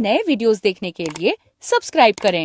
नए वीडियोस देखने के लिए सब्सक्राइब करें।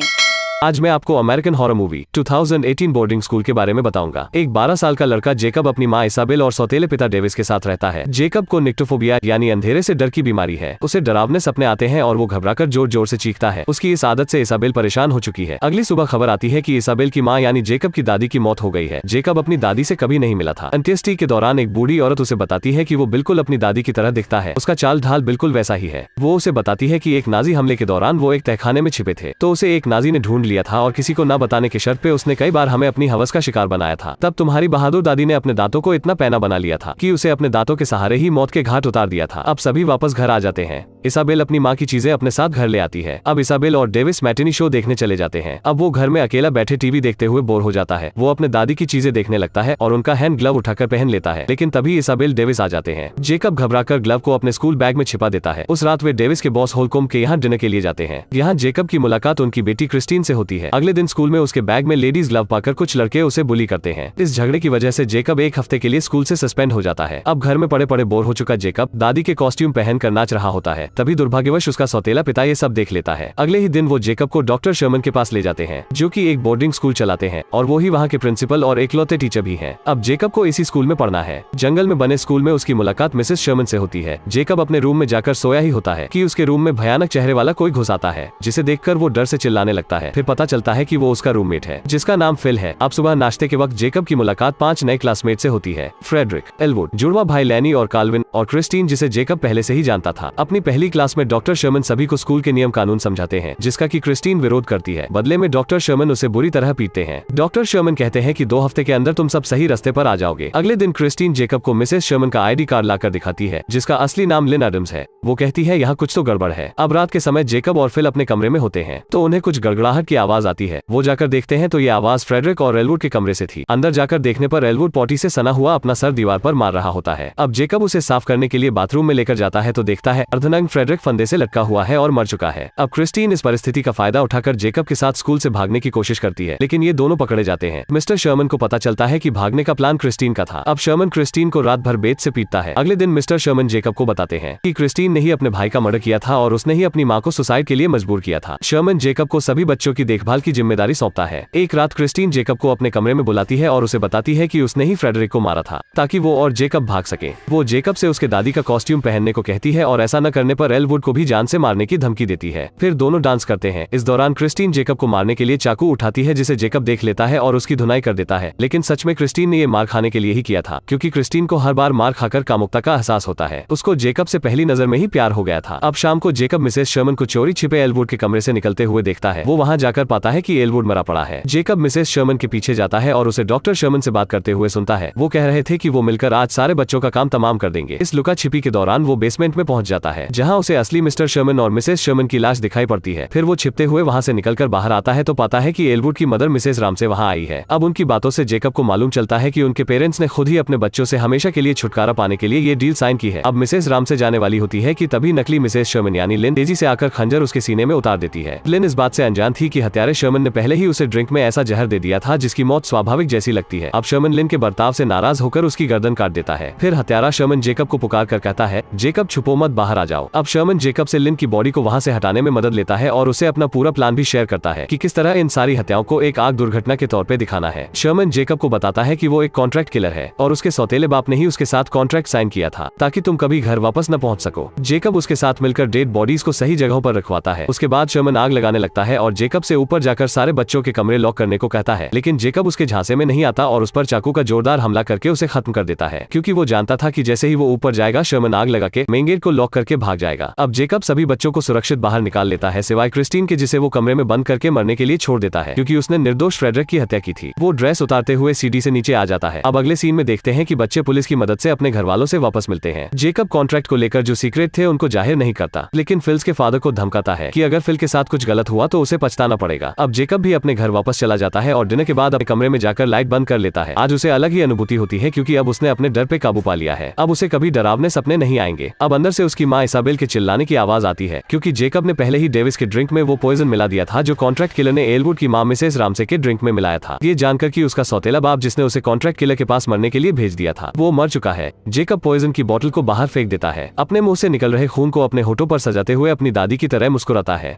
आज मैं आपको American horror movie 2018 boarding school के बारे में बताऊंगा। एक 12 साल का लड़का जेकब अपनी माँ इसाबेल और सौतेले पिता डेविस के साथ रहता है। जेकब को निक्टोफोबिया यानी अंधेरे से डर की बीमारी है। उसे डरावने सपने आते हैं और वो घबराकर जोर जोर से चीखता है। उसकी इस आदत से इसाबेल परेशान हो चुकी है। अगली सुबह खबर आती है कि इसाबेल की माँ यानी जेकब की दादी की मौत हो गई है। जेकब अपनी दादी से कभी नहीं मिला था। अंत्येष्टि के दौरान एक बूढ़ी औरत उसे बताती है कि वो बिल्कुल अपनी दादी की तरह दिखता है। उसका चाल ढाल बिल्कुल वैसा ही है। वो उसे बताती है कि एक नाजी हमले के दौरान वो एक तहखाने में छिपे थे, तो उसे एक नाजी ने ढूंढ लिया था और किसी को न बताने की शर्त पे उसने कई बार हमें अपनी हवस का शिकार बनाया था। तब तुम्हारी बहादुर दादी ने अपने दांतों को इतना पैना बना लिया था कि उसे अपने दांतों के सहारे ही मौत के घाट उतार दिया था। अब सभी वापस घर आ जाते हैं। इसाबेल अपनी माँ की चीजें अपने साथ घर ले आती है। अब इसाबेल और डेविस मैटिनी शो देखने चले जाते हैं। अब वो घर में अकेला बैठे टीवी देखते हुए बोर हो जाता है। वो अपने दादी की चीजें देखने लगता है और उनका हैंड ग्लव उठाकर पहन लेता है, लेकिन तभी इसाबेल डेविस आ जाते हैं। जेकब घबराकर ग्लव को अपने स्कूल बैग में छिपा देता है। उस रात वे डेविस के बॉस होलकोम के यहाँ डिनर के लिए जाते हैं। यहाँ जेकब की मुलाकात उनकी बेटी क्रिस्टीन से होती है। अगले दिन स्कूल में उसके बैग में लेडीज ग्लव पाकर कुछ लड़के उसे बुली करते हैं। इस झगड़े की वजह से जेकब एक हफ्ते के लिए स्कूल से सस्पेंड हो जाता है। अब घर में पड़े पड़े बोर हो चुका जेकब दादी के कॉस्ट्यूम पहनकर नाच रहा होता है। तभी दुर्भाग्यवश उसका सौतेला पिता ये सब देख लेता है। अगले ही दिन वो जेकब को डॉक्टर शर्मन के पास ले जाते हैं, जो कि एक बोर्डिंग स्कूल चलाते हैं और वो ही वहाँ के प्रिंसिपल और इकलौते टीचर भी हैं। अब जेकब को इसी स्कूल में पढ़ना है। जंगल में बने स्कूल में उसकी मुलाकात मिसेस शर्मन से होती है। जेकब अपने रूम में जाकर सोया ही होता है कि उसके रूम में भयानक चेहरे वाला कोई घुस आता है, जिसे देखकर वो डर से चिल्लाने लगता है। फिर पता चलता है कि वो उसका रूममेट है, जिसका नाम फिल है। अब सुबह नाश्ते के वक्त जेकब की मुलाकात 5 नए क्लासमेट से होती है। फ्रेडरिक, एलवुड, जुड़वा भाई लैनी और काल्विन और क्रिस्टीन, जिसे जेकब पहले से ही जानता था। अपनी पहली क्लास में डॉक्टर शर्मन सभी को स्कूल के नियम कानून समझाते हैं, जिसका कि क्रिस्टीन विरोध करती है। बदले में डॉक्टर शर्मन उसे बुरी तरह पीटते हैं। डॉक्टर शर्मन कहते हैं कि 2 हफ्ते के अंदर तुम सब सही रास्ते पर आ जाओगे। अगले दिन क्रिस्टीन जेकब को मिसेस शर्मन का ID कार्ड लाकर दिखाती है, जिसका असली नाम लिन एडम्स है। वो कहती है यहाँ कुछ तो गड़बड़ है। अब रात के समय जेकब और फिल अपने कमरे में होते हैं, तो उन्हें कुछ गड़गड़ाहट की आवाज आती है। वो जाकर देखते हैं तो ये आवाज फ्रेडरिक और एलवुड के कमरे से थी। अंदर जाकर देखने पर एलवुड पॉटी से सना हुआ अपना सर दीवार पर मार रहा होता है। अब जेकब उसे साफ करने के लिए बाथरूम में लेकर जाता है तो देखता है अर्धनग्न फ्रेडरिक फंदे से लटका हुआ है और मर चुका है। अब क्रिस्टीन इस परिस्थिति का फायदा उठाकर जेकब के साथ स्कूल से भागने की कोशिश करती है, लेकिन ये दोनों पकड़े जाते हैं। मिस्टर शर्मन को पता चलता है कि भागने का प्लान क्रिस्टीन का था। अब शर्मन क्रिस्टीन को रात भर बेत से पीटता है। अगले दिन मिस्टर शर्मन जेकब को बताते हैं कि क्रिस्टीन ने ही अपने भाई का मर्डर किया था और उसने ही अपनी माँ को सुसाइड के लिए मजबूर किया था। शर्मन जेकब को सभी बच्चों की देखभाल की जिम्मेदारी सौंपता है। एक रात क्रिस्टीन जेकब को अपने कमरे में बुलाती है और उसे बताती है कि उसने ही फ्रेडरिक को मारा था, ताकि वो और जेकब भाग सके। वो जेकब से उसके दादी का कॉस्ट्यूम पहनने को कहती है और ऐसा न करने पर एलवुड को भी जान से मारने की धमकी देती है। फिर दोनों डांस करते हैं। इस दौरान क्रिस्टीन जेकब को मारने के लिए चाकू उठाती है, जिसे जेकब देख लेता है और उसकी धुनाई कर देता है। लेकिन सच में क्रिस्टीन ने ये मार खाने के लिए ही किया था, क्योंकि क्रिस्टीन को हर बार मार खाकर कामुकता का एहसास होता है। उसको जेकब से पहली नजर में ही प्यार हो गया था। अब शाम को जेकब मिसेस शर्मन को चोरी छिपे एलवुड के कमरे से निकलते हुए देखता है। वो वहाँ जाकर पाता है कि एलवुड मरा पड़ा है। जेकब मिसेस शर्मन के पीछे जाता है और उसे डॉक्टर शर्मन से बात करते हुए सुनता है। वो कह रहे थे कि वो मिलकर आज सारे बच्चों का काम तमाम कर देंगे। इस लुका छिपी के दौरान वो बेसमेंट में पहुंच जाता है, जहां उसे असली मिस्टर शर्मन और मिसेस शर्मन की लाश दिखाई पड़ती है। फिर वो छिपते हुए वहां से निकलकर बाहर आता है तो पाता है कि एलवुड की मदर मिसेस राम से वहां आई है। अब उनकी बातों से जेकब को मालूम चलता है कि उनके पेरेंट्स ने खुद ही अपने बच्चों से हमेशा के लिए छुटकारा पाने के लिए ये डील साइन की है। अब मिसेस राम से जाने वाली होती है कि तभी नकली मिसेस शर्मन यानी लिन तेजी से आकर खंजर उसके सीने में उतार देती है। लिन इस बात से अनजान थी कि हत्यारे शर्मन ने पहले ही उसे ड्रिंक में ऐसा जहर दे दिया था जिसकी मौत स्वाभाविक जैसी लगती है। अब शर्मन लिन के बर्ताव से नाराज होकर उसकी गर्दन काट देता है। फिर हत्यारा शर्मन जेकब को पुकार कर कहता है, जेकब छुपो मत, बाहर आ जाओ। अब शर्मन जेकब से लिन की बॉडी को वहां से हटाने में मदद लेता है और उसे अपना पूरा प्लान भी शेयर करता है कि किस तरह इन सारी हत्याओं को एक आग दुर्घटना के तौर पे दिखाना है। शर्मन जेकब को बताता है कि वो एक कॉन्ट्रैक्ट किलर है और उसके सौतेले बाप ने ही उसके साथ कॉन्ट्रैक्ट साइन किया था, ताकि तुम कभी घर वापस न पहुंच सको। जेकब उसके साथ मिलकर डेड बॉडीज को सही जगहों पर रखवाता है। उसके बाद शर्मन आग लगाने लगता है और जेकब से ऊपर जाकर सारे बच्चों के कमरे लॉक करने को कहता है, लेकिन जेकब उसके झांसे में नहीं आता और उस पर चाकू का जोरदार हमला करके उसे खत्म कर देता है, क्योंकि वो जानता था कि जैसे ही वो ऊपर जाएगा शर्मन आग लगा के मेन गेट को लॉक करके भाग जाएगा। अब जेकब सभी बच्चों को सुरक्षित बाहर निकाल लेता है, सिवाय क्रिस्टीन के, जिसे वो कमरे में बंद करके मरने के लिए छोड़ देता है, क्योंकि उसने निर्दोष फ्रेडरिक की हत्या की थी। वो ड्रेस उतारते हुए सीढ़ी से नीचे आ जाता है। अब अगले सीन में देखते हैं कि बच्चे पुलिस की मदद से अपने घर वालों से वापस मिलते हैं। जेकब कॉन्ट्रैक्ट को लेकर जो सीक्रेट थे उनको जाहिर नहीं करता, लेकिन फिल्स के फादर को धमकाता है कि अगर फिल के साथ कुछ गलत हुआ तो उसे पछताना करना पड़ेगा। अब जेकब भी अपने घर वापस चला जाता है और डिनर के बाद अपने कमरे में जाकर लाइट बंद कर लेता है। आज उसे अलग ही अनुभूति होती है क्योंकि अब उसने अपने डर पे काबू पा लिया है। अब उसे कभी डरावने सपने नहीं आएंगे। अब अंदर से उसकी माँ इसाबेल के चिल्लाने की आवाज आती है क्योंकि जेकब ने पहले ही डेविस के ड्रिंक में वो पॉइजन मिला दिया था जो कॉन्ट्रैक्ट किलर ने एलवुड की माँ मिसेस रामसे के ड्रिंक में मिलाया था। ये जानकर कि उसका सौतेला बाप जिसने उसे कॉन्ट्रैक्ट किलर के पास मरने के लिए भेज दिया था वो मर चुका है। जेकब पॉइजन की बोतल को बाहर फेंक देता है। अपने मुंह से निकल रहे खून को अपने होठों पर सजाते हुए अपनी दादी की तरह मुस्कुराता है।